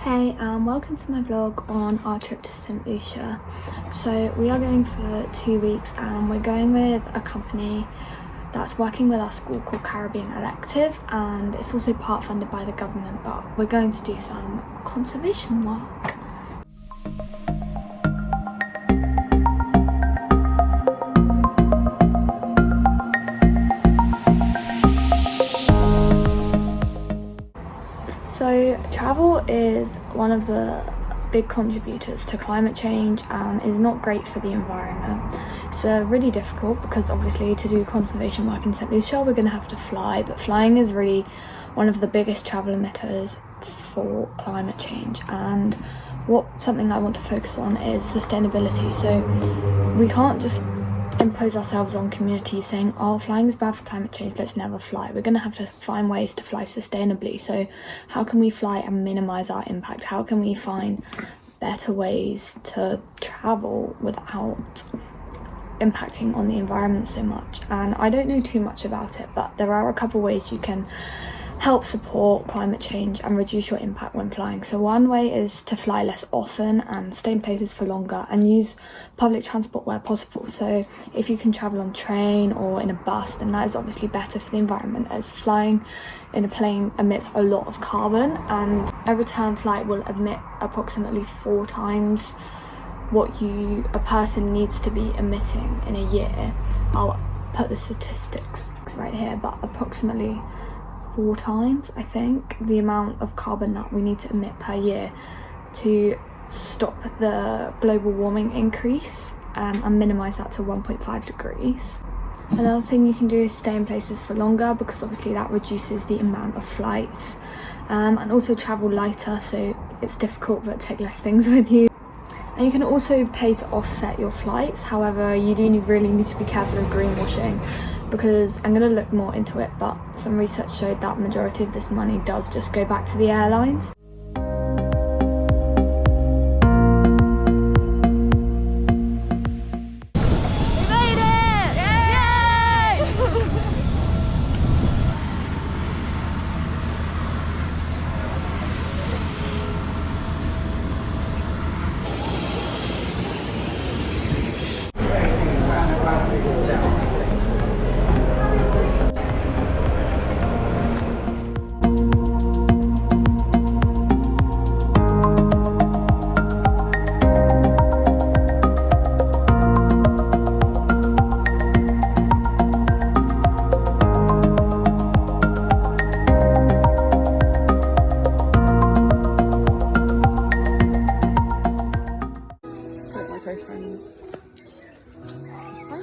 Hey, welcome to my vlog on our trip to St. Lucia. So we are going for 2 weeks and we're going with a company that's working with our school called Caribbean Elective, and it's also part funded by the government, but we're going to do some conservation work. So travel is one of the big contributors to climate change and is not great for the environment. It's really difficult because obviously to do conservation work in St. Lucia we're going to have to fly, but flying is really one of the biggest travel emitters for climate change, and something I want to focus on is sustainability. So we can't just impose ourselves on communities saying, oh, flying is bad for climate change, let's never fly. We're going to have to find ways to fly sustainably. So how can we fly and minimize our impact? How can we find better ways to travel without impacting on the environment so much? And I don't know too much about it, but there are a couple ways you can help support climate change and reduce your impact when flying. So one way is to fly less often and stay in places for longer and use public transport where possible. So if you can travel on train or in a bus, then that is obviously better for the environment, as flying in a plane emits a lot of carbon, and a return flight will emit approximately 4 times what a person needs to be emitting in a year. I'll put the statistics right here, but approximately 4 times, I think, the amount of carbon that we need to emit per year to stop the global warming increase and minimise that to 1.5 degrees. Another thing you can do is stay in places for longer, because obviously that reduces the amount of flights, and also travel lighter, so it's difficult, but take less things with you. And you can also pay to offset your flights. However, you do really need to be careful of greenwashing, because I'm going to look more into it, but some research showed that majority of this money does just go back to the airlines. We made it! Yay!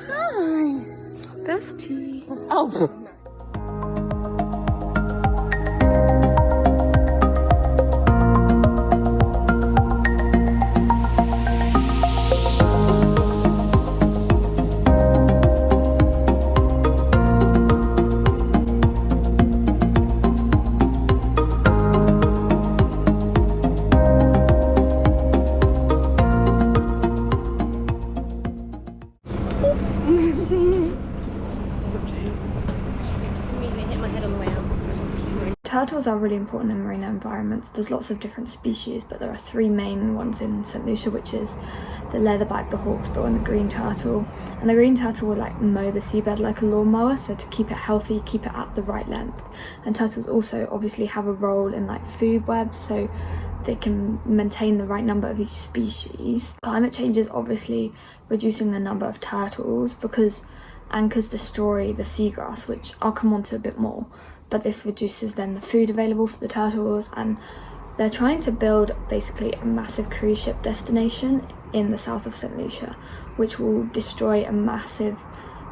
Hi, bestie. Oh. Turtles are really important in marine environments. There's lots of different species, but there are 3 main ones in St. Lucia, which is the leatherback, the hawksbill and the green turtle. And the green turtle will mow the seabed like a lawnmower, so to keep it healthy, keep it at the right length. And turtles also obviously have a role in food webs, so they can maintain the right number of each species. Climate change is obviously reducing the number of turtles because anchors destroy the seagrass, which I'll come on to a bit more. But this reduces then the food available for the turtles, and they're trying to build basically a massive cruise ship destination in the south of St. Lucia, which will destroy a massive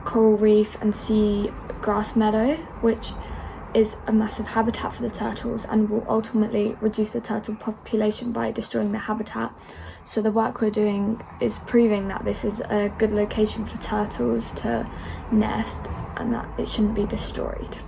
coral reef and sea grass meadow, which is a massive habitat for the turtles, and will ultimately reduce the turtle population by destroying the habitat. So the work we're doing is proving that this is a good location for turtles to nest and that it shouldn't be destroyed.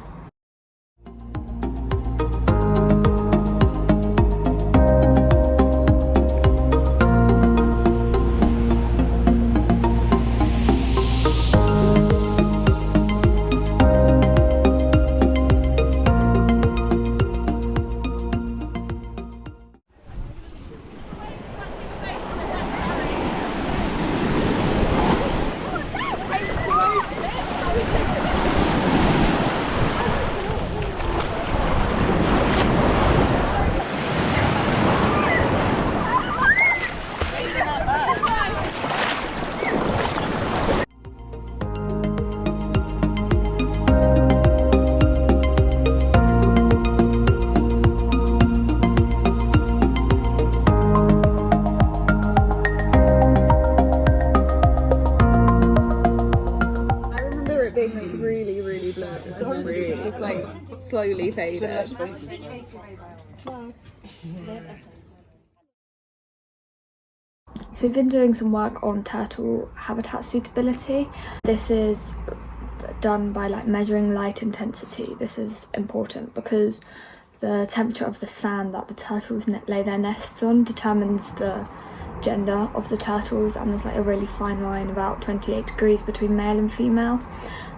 slowly faded. So we've been doing some work on turtle habitat suitability. This is done by like measuring light intensity. This is important because the temperature of the sand that the turtles lay their nests on determines the gender of the turtles, and there's like a really fine line about 28 degrees between male and female.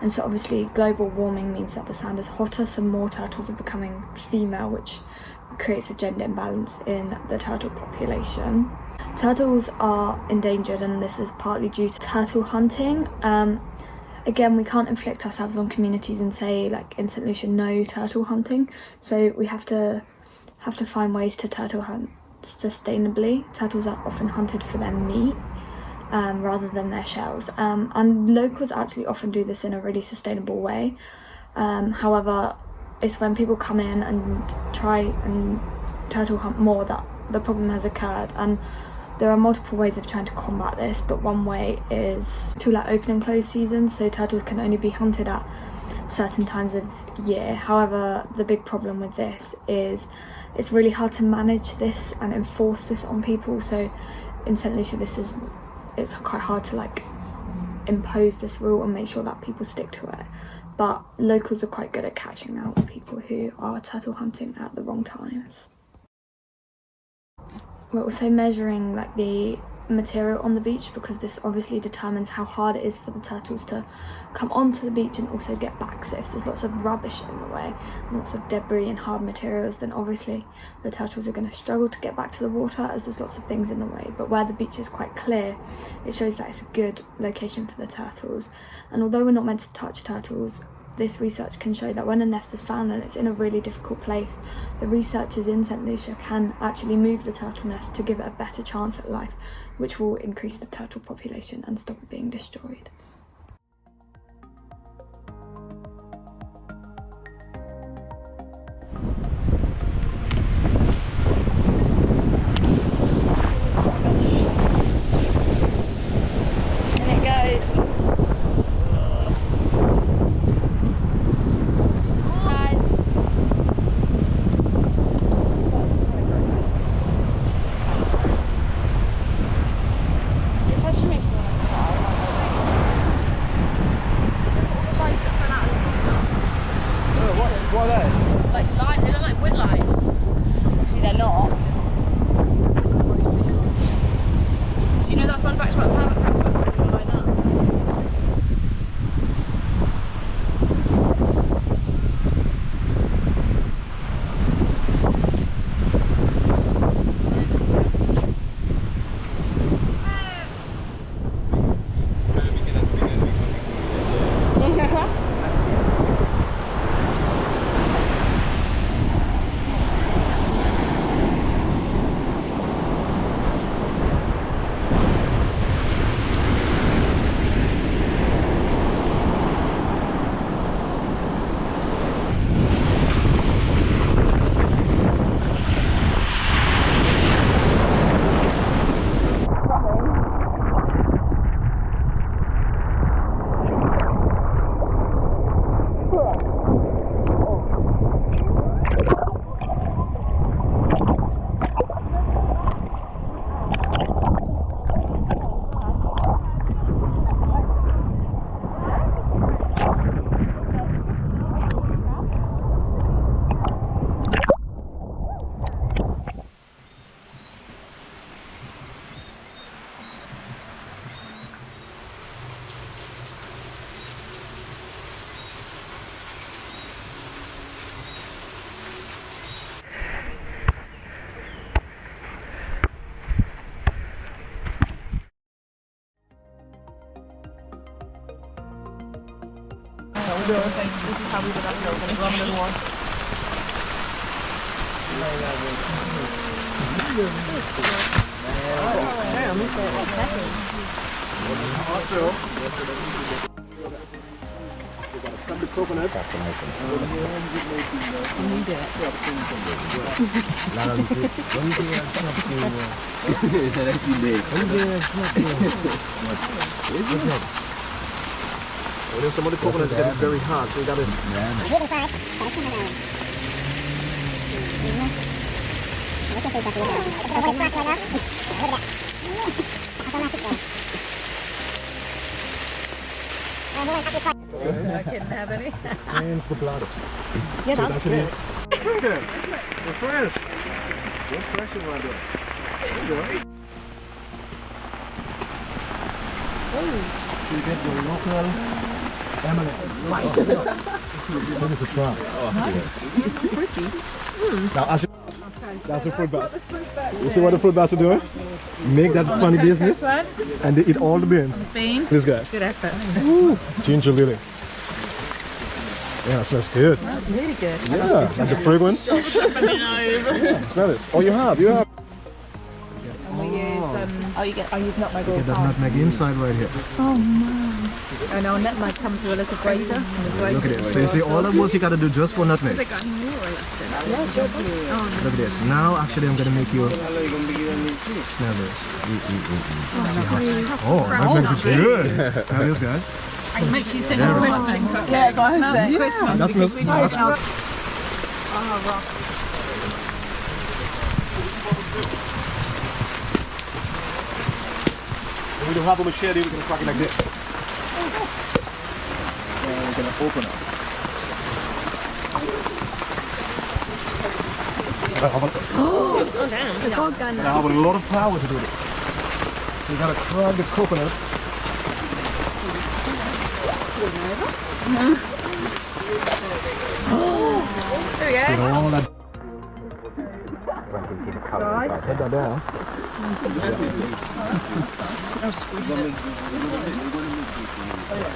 And so obviously global warming means that the sand is hotter, so more turtles are becoming female, which creates a gender imbalance in the turtle population. Turtles are endangered, and this is partly due to turtle hunting. Again, we can't inflict ourselves on communities and say, like in St Lucia, no turtle hunting. So we have to find ways to turtle hunt sustainably. Turtles are often hunted for their meat rather than their shells. And locals actually often do this in a really sustainable way. However, it's when people come in and try and turtle hunt more that the problem has occurred. And there are multiple ways of trying to combat this, but one way is to let open and close seasons, so turtles can only be hunted at certain times of year. However, the big problem with this is it's really hard to manage this and enforce this on people. So in St Lucia, it's quite hard to like impose this rule and make sure that people stick to it. But locals are quite good at catching out people who are turtle hunting at the wrong times. We're also measuring like the material on the beach, because this obviously determines how hard it is for the turtles to come onto the beach and also get back. So if there's lots of rubbish in the way, lots of debris and hard materials, then obviously the turtles are going to struggle to get back to the water, as there's lots of things in the way. But where the beach is quite clear, it shows that it's a good location for the turtles. And although we're not meant to touch turtles, this research can show that when a nest is found and it's in a really difficult place, the researchers in St Lucia can actually move the turtle nest to give it a better chance at life, which will increase the turtle population and stop it being destroyed. And it goes. This is how we did that hill. We're going to go on another one. The coconut. And then some of the coconuts get very hard, so you gotta. I couldn't have any. Cleans the blood. Yeah, that's good. Look at it. Refresh. Refreshing right there. There you go. So you get your local emelet. That is a try. Now, as that's a fruit bat. You see what the fruit bats are doing? Make that funny business, and they eat all the beans. These guys. Good effort. Woo. Ginger lily. Yeah, it smells good. That's really good. Yeah, and the fragrance. Yeah, smell this. Oh, you have. And we use I use nutmeg all Get the that time. nutmeg inside right here. And our nutmeg comes with a little grater. Look at this. So you see all the work you gotta do just for nutmeg. Look at this. Now actually I'm gonna make you smell this. Oh, nutmeg is good. Smell this, guys. It makes you think of Christmas. Yeah, that's what I was Christmas. That smells nice. When we do have a machete, we're gonna crack it like this. And we're gonna open it. Oh damn, the gold gun. And I have a lot of power to do this. So you gotta crack the coconut. There we go. Put all that. Put that down.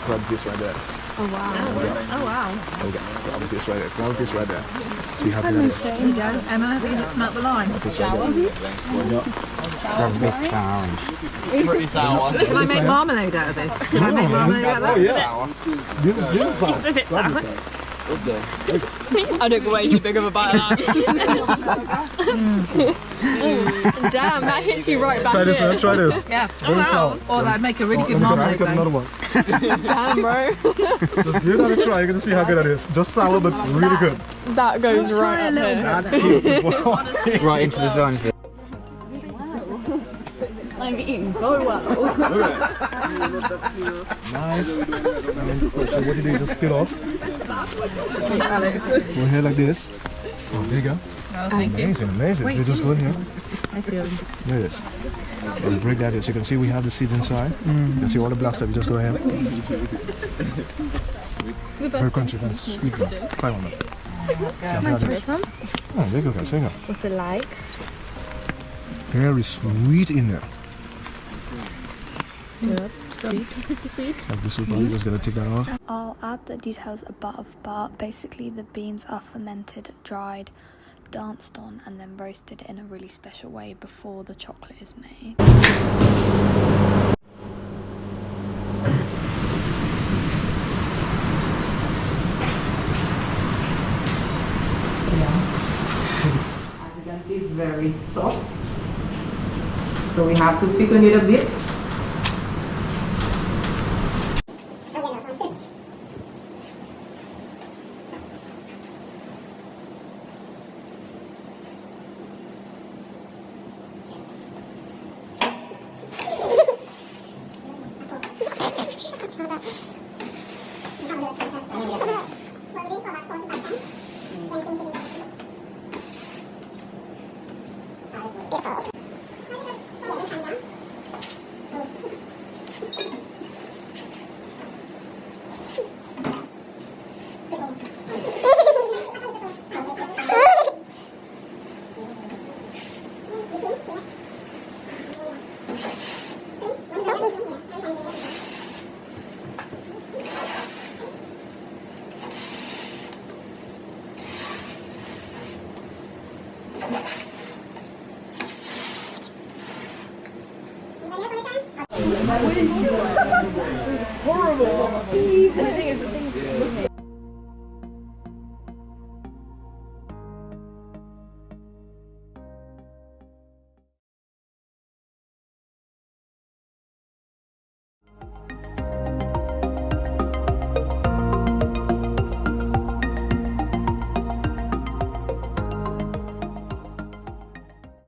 Grab this right there. Oh wow. Oh wow. Okay, grab this right there. Grab this right there. See how good it is. There you go. Emma, have you smelt the lime? This right there. Pretty sour. Can I make marmalade out of this? Can I make marmalade out of that? Yeah. This is sour. It's a bit sour. I took way too big of a bite of that. Damn, that hits you right back Try this, here. man. Try this. Yeah. Very sour. Oh, that'd make a really good Let me marmalade get another though. one. Damn, bro. Just give that a try. You're gonna see how good that is. Just sour, but really good. That goes right up here. That is the Right into the zone. I'm eating so well. nice. So what you do, you just peel off. Go here like this. Oh, there you go. Amazing, amazing. So you just go in here. I feel. There it is. And break that here. So you can see we have the seeds inside. You can see all the black stuff. You just go ahead. Very crunchy, very sweet one. Try one. Yeah, try this. Oh, there you go, guys. There you go. What's it like? Very sweet in there. Good. Sweet. Like this one, you're just gonna take that off. I'll add the details above, but basically the beans are fermented, dried, danced on, and then roasted in a really special way before the chocolate is made. As you can see, it's very soft. So we have to thicken it a bit. Horrible. And the thing is,